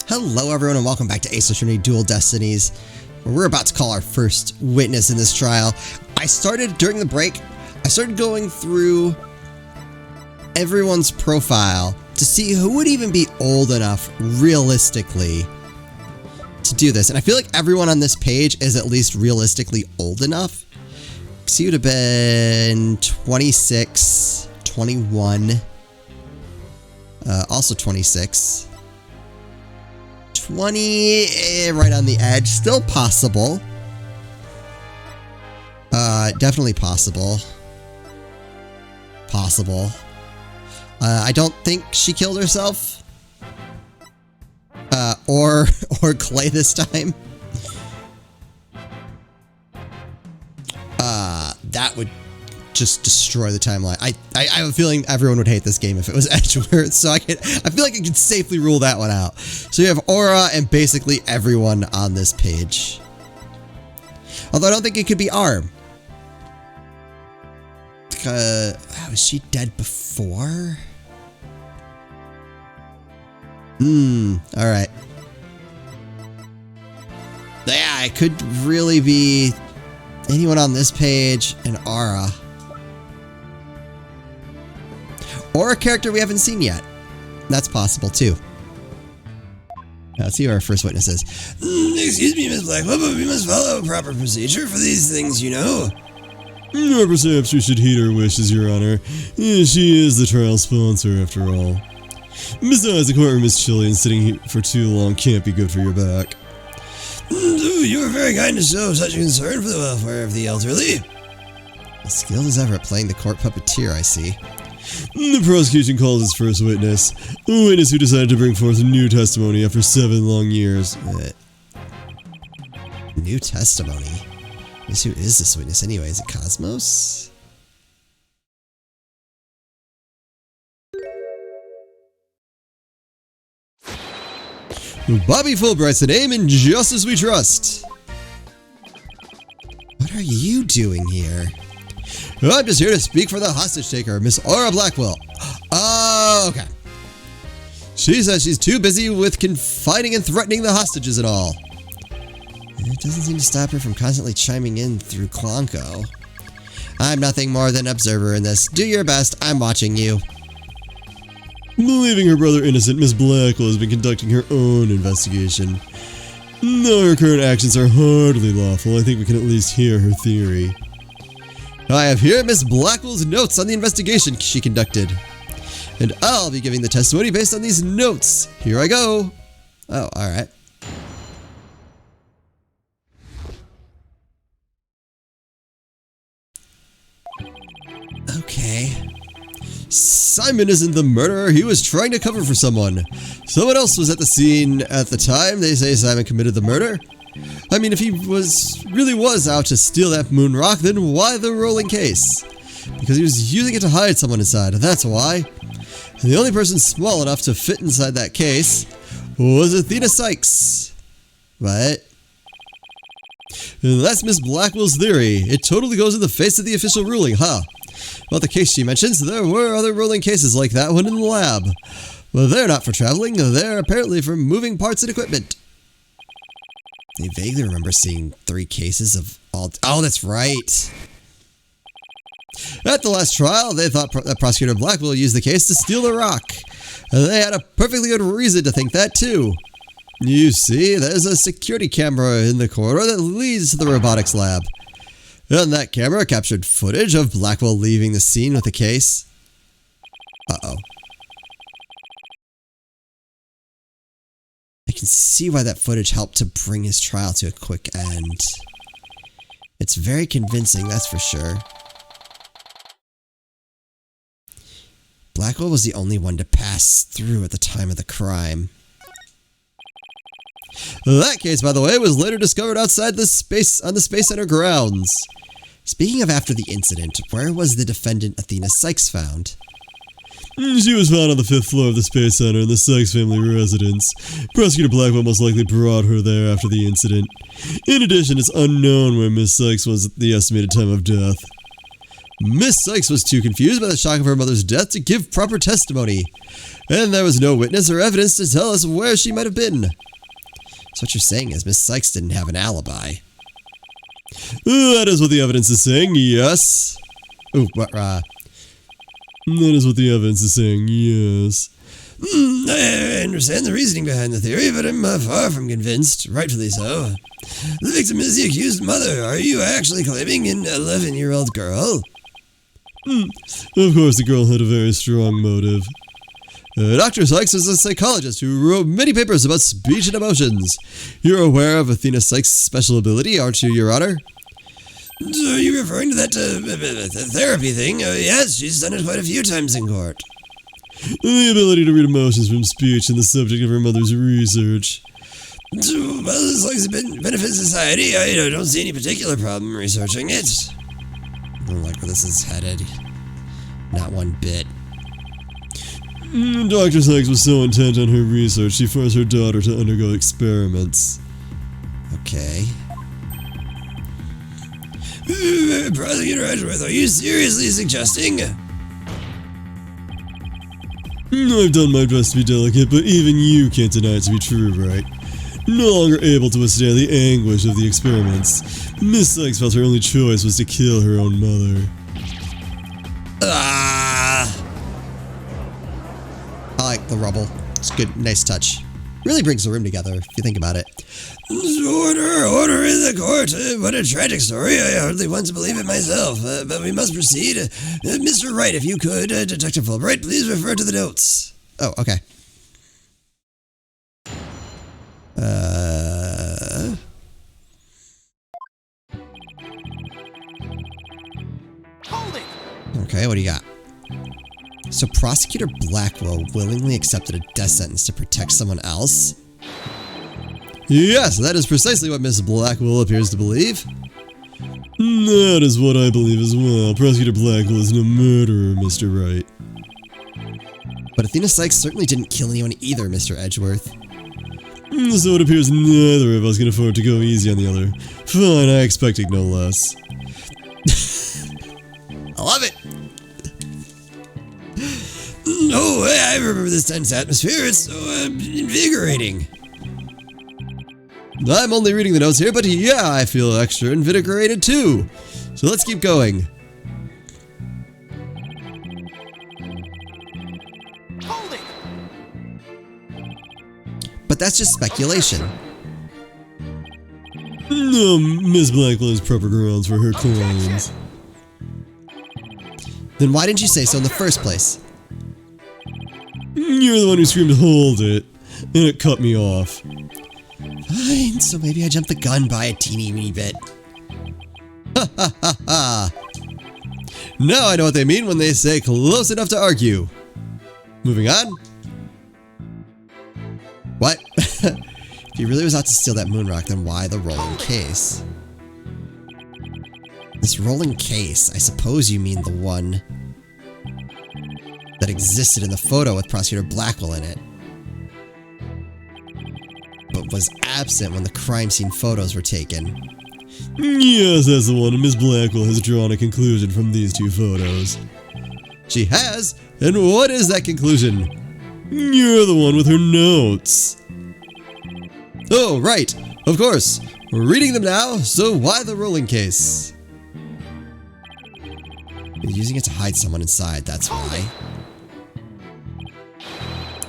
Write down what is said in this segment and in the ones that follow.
Hello everyone and welcome back to Ace Attorney Dual Destinies, where we're about to call our first witness in this trial. During the break, I started going through everyone's profile to see who would even be old enough, realistically, to do this. And I feel like everyone on this page is at least realistically old enough. So you would have been 26, 21, also 26. 20, right on the edge, still possible. Definitely possible. I don't think she killed herself. Or Clay this time. That would just destroy the timeline. I have a feeling everyone would hate this game if it was Edgeworth, so I feel like I can safely rule that one out. So you have Aura and basically everyone on this page. Although I don't think it could be Arm. Was she dead before? Alright. Yeah, it could really be anyone on this page and Aura. Or a character we haven't seen yet. That's possible, too. Now, let's see who our first witness is. Excuse me, Miss Blackwell, but we must follow proper procedure for these things, you know. Perhaps we should heed her wishes, Your Honor. She is the trial sponsor, after all. Besides, the courtroom is chilly and sitting here for too long can't be good for your back. You are very kind to show such concern for the welfare of the elderly. As skilled as ever at playing the court puppeteer, I see. The prosecution calls its first witness, a witness who decided to bring forth new testimony after 7 long years. New testimony? Who is this witness anyway? Is it Cosmos? Bobby Fulbright's the name, and justice we trust. What are you doing here? I'm just here to speak for the hostage taker, Miss Aura Blackwell. Oh, okay. She says she's too busy with confining and threatening the hostages and all. It doesn't seem to stop her from constantly chiming in through Clonco. I'm nothing more than an observer in this. Do your best. I'm watching you. Believing her brother innocent, Miss Blackwell has been conducting her own investigation. Though her current actions are hardly lawful, I think we can at least hear her theory. I have here Miss Blackwell's notes on the investigation she conducted. And I'll be giving the testimony based on these notes. Here I go. Oh, alright. Okay. Simon isn't the murderer. He was trying to cover for someone. Someone else was at the scene at the time. They say Simon committed the murder. I mean, if he really was out to steal that moon rock, then why the rolling case? Because he was using it to hide someone inside, that's why. And the only person small enough to fit inside that case was Athena Sykes. What? And that's Miss Blackwell's theory. It totally goes in the face of the official ruling, huh? Well, the case she mentions, there were other rolling cases like that one in the lab. But they're not for traveling, they're apparently for moving parts and equipment. I vaguely remember seeing 3 cases of all... Oh, that's right! At the last trial, they thought that Prosecutor Blackwell used the case to steal the rock. And they had a perfectly good reason to think that, too. You see, there's a security camera in the corridor that leads to the robotics lab. And that camera captured footage of Blackwell leaving the scene with the case. Uh-oh. I can see why that footage helped to bring his trial to a quick end. It's very convincing, that's for sure. Blackwell was the only one to pass through at the time of the crime. That case, by the way, was later discovered outside on the Space Center grounds. Speaking of after the incident, where was the defendant Athena Sykes found? She was found on the 5th floor of the Space Center in the Sykes family residence. Prosecutor Blackwell most likely brought her there after the incident. In addition, it's unknown where Miss Sykes was at the estimated time of death. Miss Sykes was too confused by the shock of her mother's death to give proper testimony, and there was no witness or evidence to tell us where she might have been. So what you're saying is Miss Sykes didn't have an alibi. That is what the evidence is saying, yes. Oh, that is what the evidence is saying, yes. I understand the reasoning behind the theory, but I'm far from convinced, rightfully so. The victim is the accused mother. Are you actually claiming an 11-year-old girl? Of course, the girl had a very strong motive. Dr. Sykes is a psychologist who wrote many papers about speech and emotions. You're aware of Athena Sykes' special ability, aren't you, Your Honor? So are you referring to that therapy thing? Yes, she's done it quite a few times in court. The ability to read emotions from speech and the subject of her mother's research. Well, as long as it benefits society, I don't see any particular problem researching it. I don't like where this is headed. Not one bit. Dr. Sykes was so intent on her research, she forced her daughter to undergo experiments. Okay. Prosecutor Edgeworth, are you seriously suggesting? I've done my best to be delicate, but even you can't deny it to be true, right? No longer able to withstand the anguish of the experiments, Miss Sykes felt her only choice was to kill her own mother. I like the rubble. It's good, nice touch. Really brings the room together, if you think about it. Order in the court. What a tragic story. I hardly want to believe it myself, but we must proceed. Mr. Wright, if you could, Detective Fulbright, please refer to the notes. Oh, okay. Hold it! Okay, what do you got? So Prosecutor Blackwell willingly accepted a death sentence to protect someone else? Yes, that is precisely what Miss Blackwell appears to believe. That is what I believe as well. Prosecutor Blackwell is no murderer, Mr. Wright. But Athena Sykes certainly didn't kill anyone either, Mr. Edgeworth. So it appears neither of us can afford to go easy on the other. Fine, I expected no less. I love it! No, I remember this tense atmosphere. It's so invigorating. I'm only reading the notes here, but yeah, I feel extra invigorated too. So let's keep going. Hold it! But that's just speculation. No, Miss Blackwell has proper grounds for her claims. Then why didn't you say so in the first place? You're the one who screamed, "Hold it," and it cut me off. Fine, so maybe I jumped the gun by a teeny weeny bit. Ha ha ha ha! Now I know what they mean when they say close enough to argue. Moving on. What? If he really was out to steal that moon rock, then why the rolling case? This rolling case, I suppose you mean the one that existed in the photo with Prosecutor Blackwell in it, but was absent when the crime scene photos were taken. Yes, that's the one, and Miss Blackwell has drawn a conclusion from these two photos. She has? And what is that conclusion? You're the one with her notes. Oh, right. Of course. We're reading them now, so why the rolling case? You're using it to hide someone inside, that's why.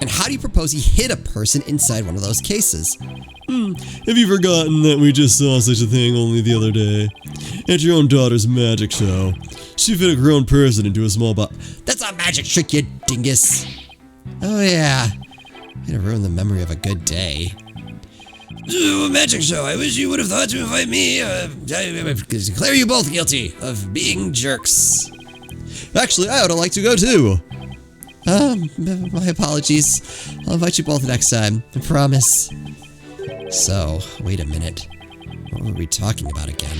And how do you propose he hid a person inside one of those cases? Have you forgotten that we just saw such a thing only the other day? At your own daughter's magic show. She fit a grown person into a small box. That's a magic trick, you dingus! Oh yeah. Way to ruin the memory of a good day. A magic show. I wish you would have thought to invite me. I declare you both guilty of being jerks. Actually, I would have liked to go too. My apologies. I'll invite you both next time. I promise. So, wait a minute. What were we talking about again?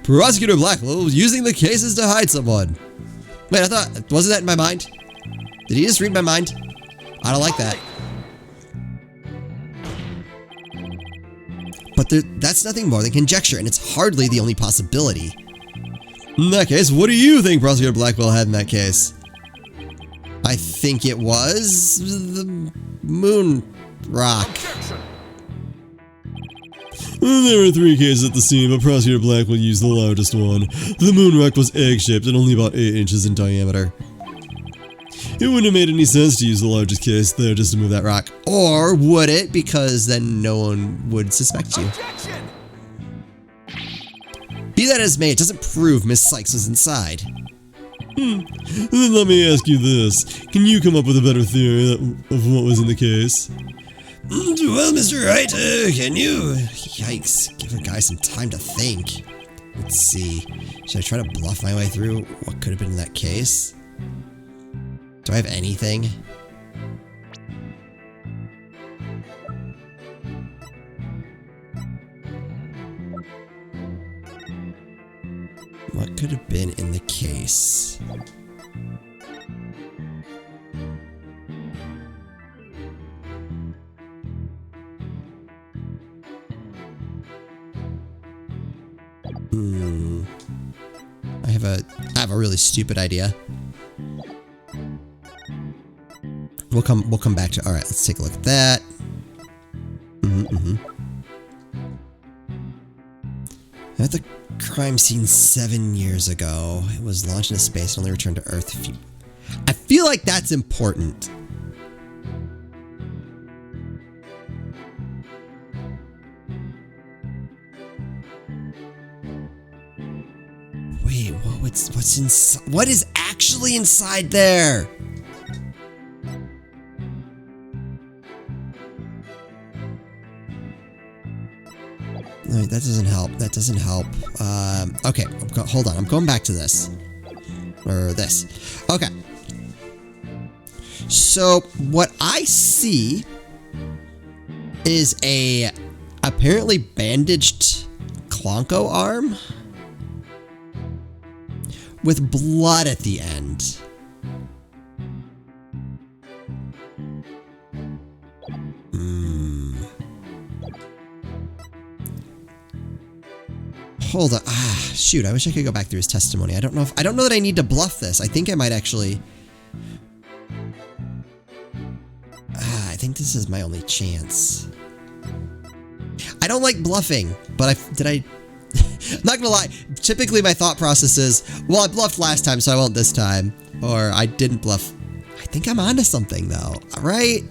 Prosecutor Blackwell was using the cases to hide someone. Wait, I thought... Wasn't that in my mind? Did he just read my mind? I don't like that. But that's nothing more than conjecture, and it's hardly the only possibility. In that case, what do you think Prosecutor Blackwell had in that case? I think it was the moon rock. There were 3 cases at the scene, but Prosecutor Blackwell used the largest one. The moon rock was egg-shaped and only about 8 inches in diameter. It wouldn't have made any sense to use the largest case there just to move that rock. Or would it? Because then no one would suspect you. Be that as may, it doesn't prove Miss Sykes was inside. Then let me ask you this. Can you come up with a better theory of what was in the case? Well, Mr. Wright, can you? Yikes, give a guy some time to think. Let's see. Should I try to bluff my way through what could have been in that case? Do I have anything? What could have been in the case? I have a really stupid idea. We'll come back to. All right, let's take a look at that. At the crime scene 7 years ago, it was launched into space and only returned to Earth. I feel like that's important. Wait, what's inside? What is actually inside there? No, that doesn't help. That doesn't help. Okay, hold on. I'm going back to this. Or this. Okay. So, what I see is a apparently bandaged Clonko arm with blood at the end. Hold on. Shoot. I wish I could go back through his testimony. I don't know that I need to bluff this. I think I might actually. I think this is my only chance. I don't like bluffing, but I'm not gonna lie. Typically, my thought process is, well, I bluffed last time, so I won't this time. Or I didn't bluff. I think I'm onto something, though. All right.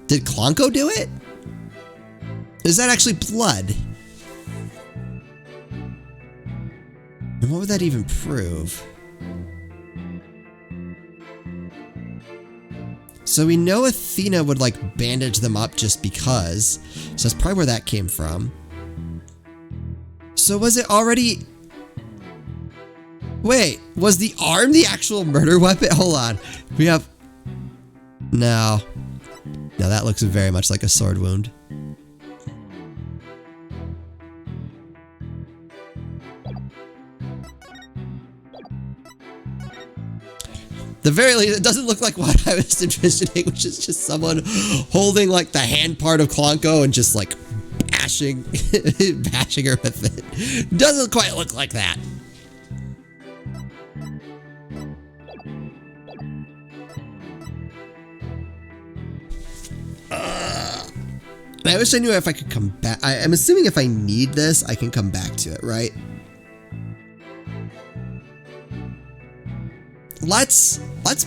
Did Clonko do it? Is that actually blood? And what would that even prove? So we know Athena would like bandage them up just because. So that's probably where that came from. So was it already... Wait, was the arm the actual murder weapon? Hold on. We have... No. No, that looks very much like a sword wound. The very least, it doesn't look like what I was envisioning, which is just someone holding like the hand part of Clonko and just like bashing her with it. Doesn't quite look like that. I wish I knew if I could come back. I'm assuming if I need this, I can come back to it, right? Let's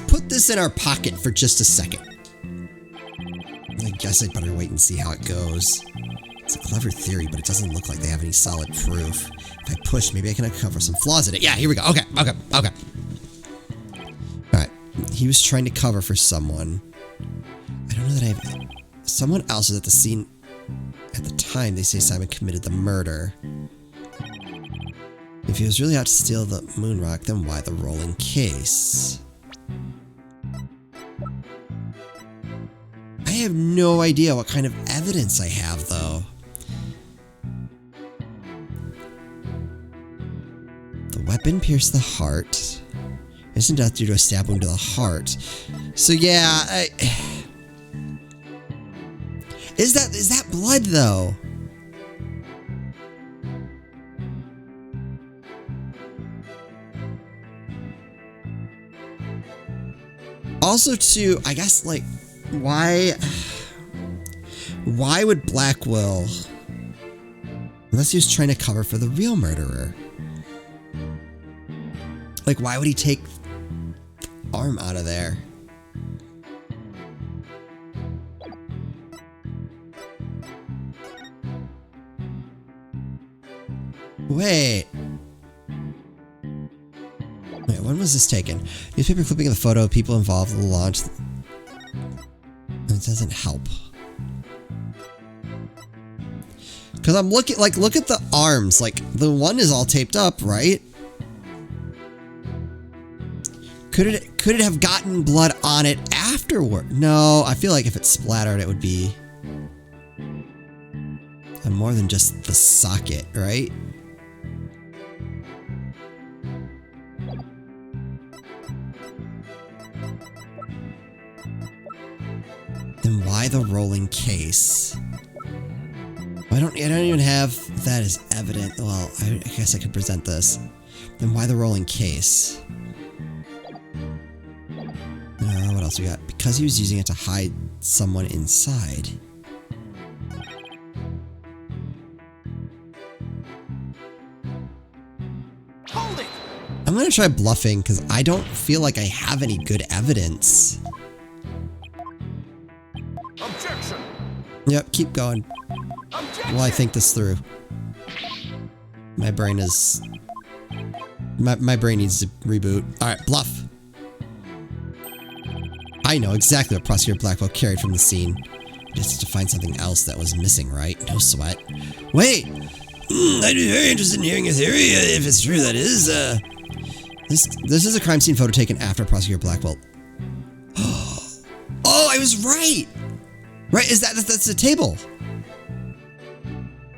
put this in our pocket for just a second. I guess I'd better wait and see how it goes. It's a clever theory, but it doesn't look like they have any solid proof. If I push, maybe I can uncover some flaws in it. Yeah, here we go. Okay. Alright. He was trying to cover for someone. I don't know that I have... Someone else was at the scene at the time. They say Simon committed the murder. If he was really out to steal the moon rock, then why the rolling case? I have no idea what kind of evidence I have, though. The weapon pierced the heart. Isn't death due to a stab wound to the heart? So yeah, Is that blood, though? Also, too, I guess, like, why would Blackwell, unless he was trying to cover for the real murderer, like, why would he take the arm out of there? Wait, when was this taken? Newspaper clipping of the photo of people involved in the launch. It doesn't help. Because I'm looking, like, look at the arms. Like, the one is all taped up, right? Could it have gotten blood on it afterward? No, I feel like if it splattered, it would be more than just the socket, right? Then why the rolling case? I don't even have that as evident. Well, I guess I could present this. Then why the rolling case? What else we got? Because he was using it to hide someone inside. Hold it! I'm gonna try bluffing because I don't feel like I have any good evidence. Objection! Yep, keep going. Objection! While I think this through. My brain is... My brain needs to reboot. Alright, bluff. I know exactly what Prosecutor Blackwell carried from the scene. Just to find something else that was missing, right? No sweat. Wait! I'd be very interested in hearing your theory, if it's true, that is. This is a crime scene photo taken after Prosecutor Blackwell. Oh, I was right! Right, that's the table.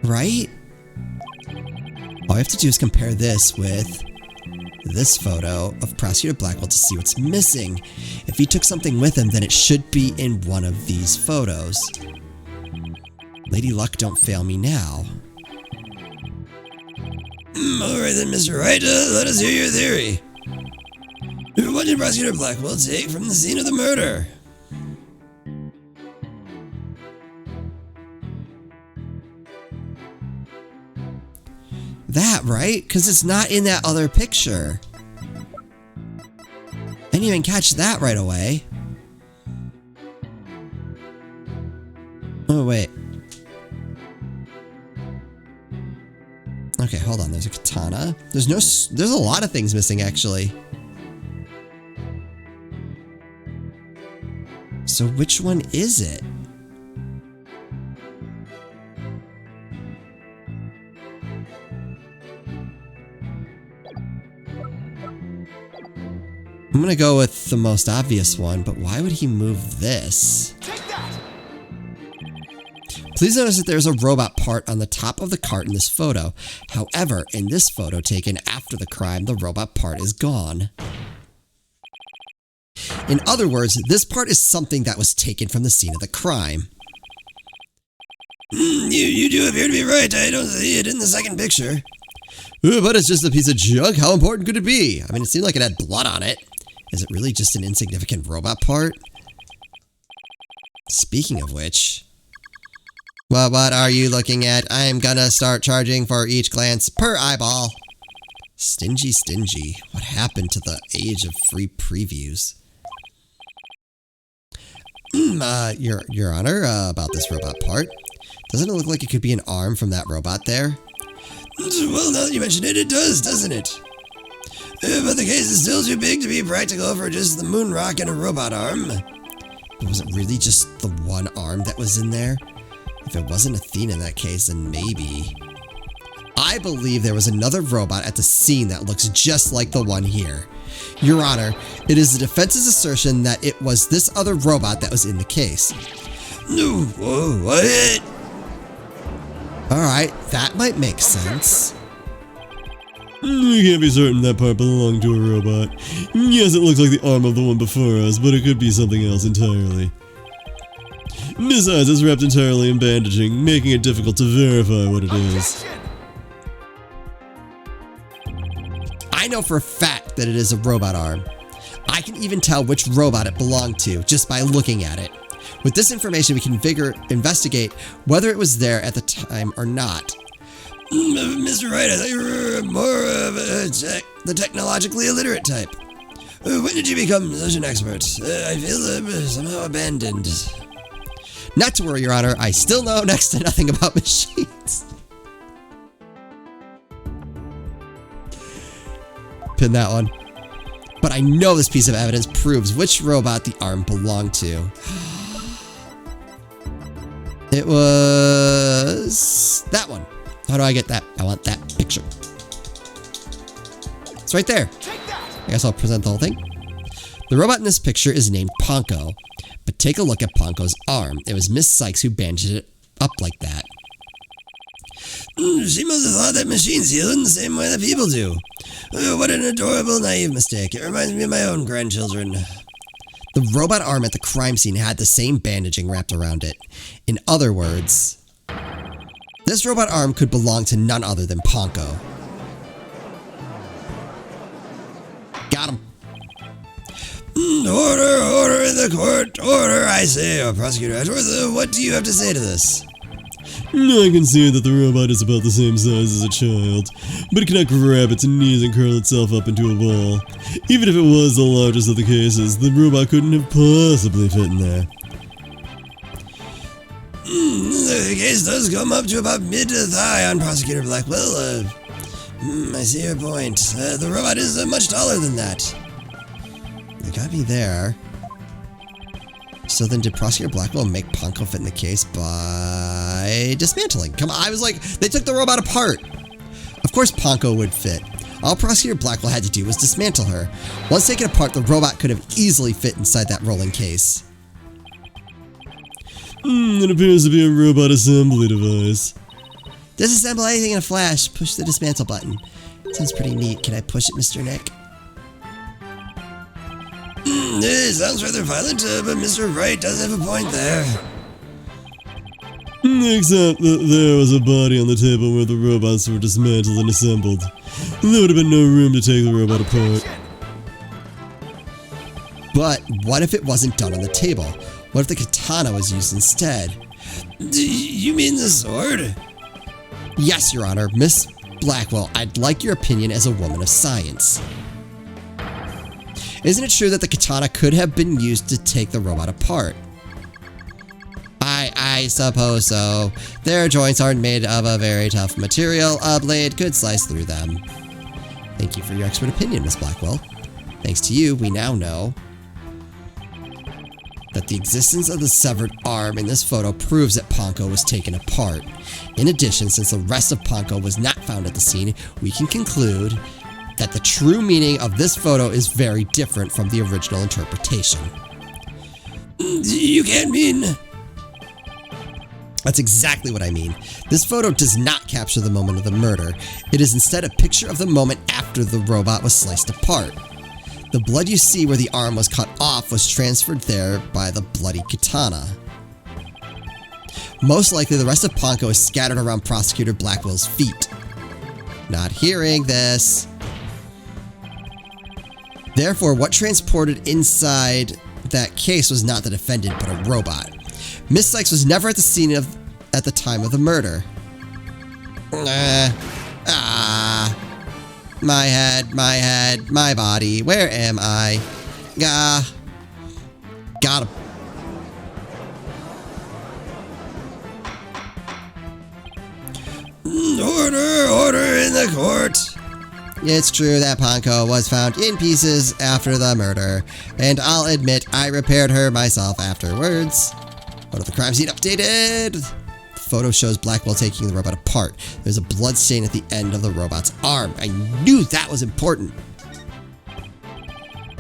Right? All I have to do is compare this with this photo of Prosecutor Blackwell to see what's missing. If he took something with him, then it should be in one of these photos. Lady Luck, don't fail me now. Alright then, Mr. Wright, let us hear your theory. What did Prosecutor Blackwell take from the scene of the murder? That, right? Because it's not in that other picture. I didn't even catch that right away. Oh, wait. Okay, hold on. There's a katana. There's a lot of things missing, actually. So which one is it? I'm gonna go with the most obvious one, but why would he move this? Take that! Please notice that there's a robot part on the top of the cart in this photo. However, in this photo taken after the crime, the robot part is gone. In other words, this part is something that was taken from the scene of the crime. You do appear to be right. I don't see it in the second picture. But it's just a piece of junk. How important could it be? I mean, it seemed like it had blood on it. Is it really just an insignificant robot part? Speaking of which... Well, what are you looking at? I'm gonna start charging for each glance per eyeball. Stingy, stingy. What happened to the age of free previews? Your Honor, about this robot part. Doesn't it look like it could be an arm from that robot there? Well, now that you mention it, it does, doesn't it? But the case is still too big to be practical for just the moon rock and a robot arm. But was it really just the one arm that was in there? If it wasn't Athena in that case, then maybe... I believe there was another robot at the scene that looks just like the one here. Your Honor, it is the defense's assertion that it was this other robot that was in the case. No, what? Alright, that might make sense. You can't be certain that part belonged to a robot. Yes, it looks like the arm of the one before us, but it could be something else entirely. Besides, it's wrapped entirely in bandaging, making it difficult to verify what it is. I know for a fact that it is a robot arm. I can even tell which robot it belonged to just by looking at it. With this information, we can investigate whether it was there at the time or not. Mr. Wright, I thought you were more of the technologically illiterate type. When did you become such an expert? I feel somehow abandoned. Not to worry, Your Honor. I still know next to nothing about machines. Pin that one. But I know this piece of evidence proves which robot the arm belonged to. It was that one. How do I get that? I want that picture. It's right there. I guess I'll present the whole thing. The robot in this picture is named Ponko, but take a look at Ponko's arm. It was Miss Sykes who bandaged it up like that. She must have thought that machines heal in the same way that people do. What an adorable, naive mistake. It reminds me of my own grandchildren. The robot arm at the crime scene had the same bandaging wrapped around it. In other words, this robot arm could belong to none other than Ponko. Got him. Order in the court. Order, I say. Prosecutor Edgeworth, what do you have to say to this? I can see that the robot is about the same size as a child, but it cannot grab its knees and curl itself up into a ball. Even if it was the largest of the cases, the robot couldn't have possibly fit in there. The case does come up to about mid-thigh on Prosecutor Blackwell. I see your point. The robot is much taller than that. It got me there. So then did Prosecutor Blackwell make Ponko fit in the case by dismantling? Come on, I was like, they took the robot apart. Of course Ponko would fit. All Prosecutor Blackwell had to do was dismantle her. Once taken apart, the robot could have easily fit inside that rolling case. It appears to be a robot assembly device. Disassemble anything in a flash. Push the dismantle button. Sounds pretty neat. Can I push it, Mr. Nick? It sounds rather violent, but Mr. Wright does have a point there. Except that there was a body on the table where the robots were dismantled and assembled. There would have been no room to take the robot apart. But what if it wasn't done on the table? What if the katana was used instead? You mean the sword? Yes, Your Honor. Miss Blackwell, I'd like your opinion as a woman of science. Isn't it true that the katana could have been used to take the robot apart? I suppose so. Their joints aren't made of a very tough material. A blade could slice through them. Thank you for your expert opinion, Miss Blackwell. Thanks to you, we now know that the existence of the severed arm in this photo proves that Ponko was taken apart. In addition, since the rest of Ponko was not found at the scene, we can conclude that the true meaning of this photo is very different from the original interpretation. You can't mean... That's exactly what I mean. This photo does not capture the moment of the murder. It is instead a picture of the moment after the robot was sliced apart. The blood you see where the arm was cut off was transferred there by the bloody katana. Most likely the rest of Ponko is scattered around Prosecutor Blackwell's feet. Not hearing this. Therefore, what transported inside that case was not the defendant, but a robot. Miss Sykes was never at the scene at the time of the murder. My head, my body. Where am I? Got him. Order in the court. It's true that Ponko was found in pieces after the murder, and I'll admit I repaired her myself afterwards. Photo of the crime scene updated. The photo shows Blackwell taking the robot apart. There's a blood stain at the end of the robot's arm. I knew that was important.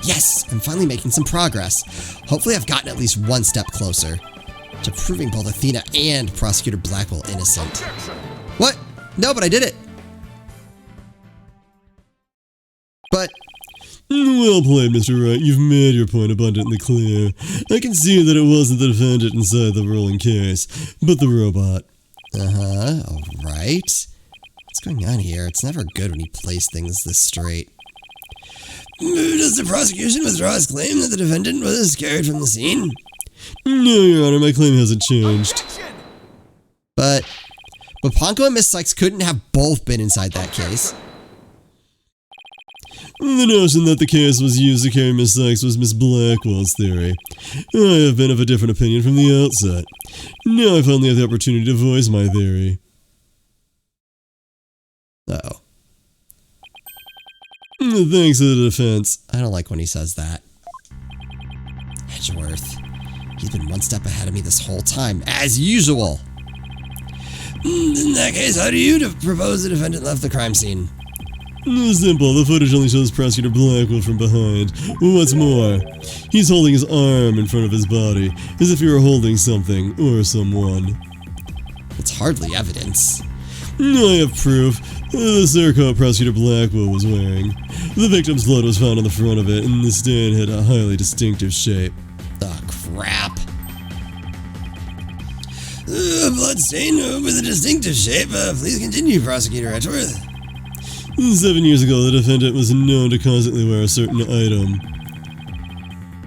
Yes, I'm finally making some progress. Hopefully I've gotten at least one step closer to proving both Athena and Prosecutor Blackwell innocent. What? No, but I did it. But... Well played, Mr. Wright. You've made your point abundantly clear. I can see that it wasn't the defendant inside the rolling case, but the robot. Alright. What's going on here? It's never good when you place things this straight. Does the prosecution withdraw its claim that the defendant was carried from the scene? No, Your Honor, my claim hasn't changed. But Ponko and Miss Sykes couldn't have both been inside that case. The notion that the case was used to carry Miss Sykes was Miss Blackwell's theory. I have been of a different opinion from the outset. Now I finally have the opportunity to voice my theory. Uh-oh. Thanks to the defense. I don't like when he says that. Edgeworth. He's been one step ahead of me this whole time, as usual. In that case, how do you propose the defendant left the crime scene? Simple. The footage only shows Prosecutor Blackwell from behind. What's more, he's holding his arm in front of his body, as if he were holding something or someone. It's hardly evidence. I have proof. The surcoat Prosecutor Blackwell was wearing. The victim's blood was found on the front of it, and the stain had a highly distinctive shape. Oh, crap. A blood stain with a distinctive shape. Please continue, Prosecutor Edgeworth. 7 years ago, the defendant was known to constantly wear a certain item,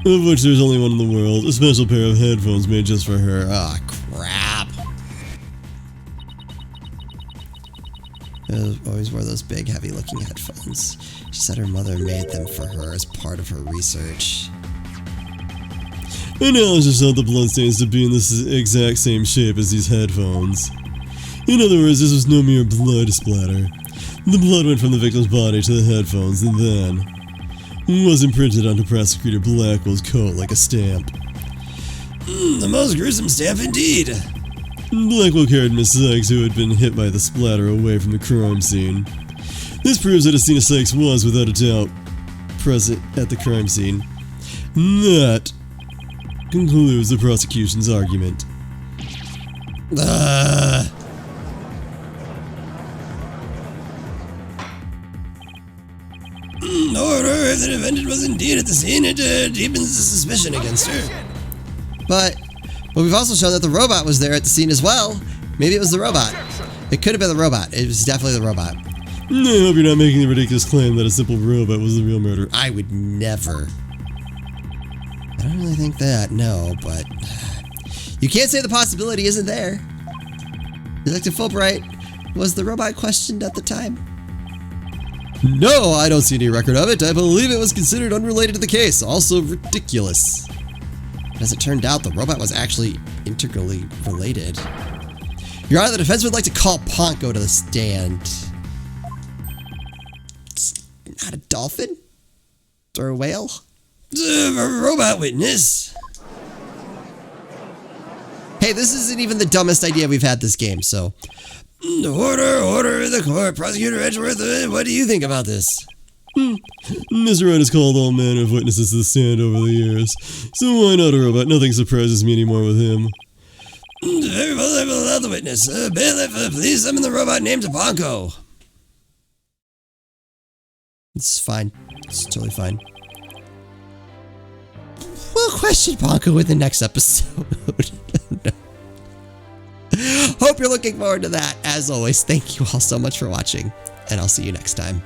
of which there's only one in the world, a special pair of headphones made just for her. Oh, crap. Always wore those big, heavy-looking headphones. She said her mother made them for her as part of her research. Analysis showed the bloodstains to be in this exact same shape as these headphones. In other words, this was no mere blood splatter. The blood went from the victim's body to the headphones and then was imprinted onto Prosecutor Blackwell's coat like a stamp. The most gruesome stamp indeed. Blackwell carried Miss Sykes, who had been hit by the splatter, away from the crime scene. This proves that Estina Sykes was, without a doubt, present at the crime scene. That concludes the prosecution's argument. Order, if the defendant was indeed at the scene, it deepens the suspicion against her. But we've also shown that the robot was there at the scene as well. Maybe it was the robot. It could have been the robot. It was definitely the robot. I hope you're not making the ridiculous claim that a simple robot was the real murderer. I would never. I don't really think that, no, but you can't say the possibility isn't there. Detective Fulbright, was the robot questioned at the time? No, I don't see any record of it. I believe it was considered unrelated to the case. Also ridiculous. As it turned out, the robot was actually integrally related. Your Honor, the defense would like to call Ponko to the stand. It's not a dolphin? Or a whale? A robot witness. Hey, this isn't even the dumbest idea we've had this game, so... Order, the court. Prosecutor Edgeworth, what do you think about this? Mr. Wright has called all manner of witnesses to the stand over the years, so why not a robot? Nothing surprises me anymore with him. Very well, I will allow the witness. Bailiff, please summon the robot named Ponko. It's fine. It's totally fine. We'll question Ponko in the next episode. No. Hope you're looking forward to that. As always, thank you all so much for watching, and I'll see you next time.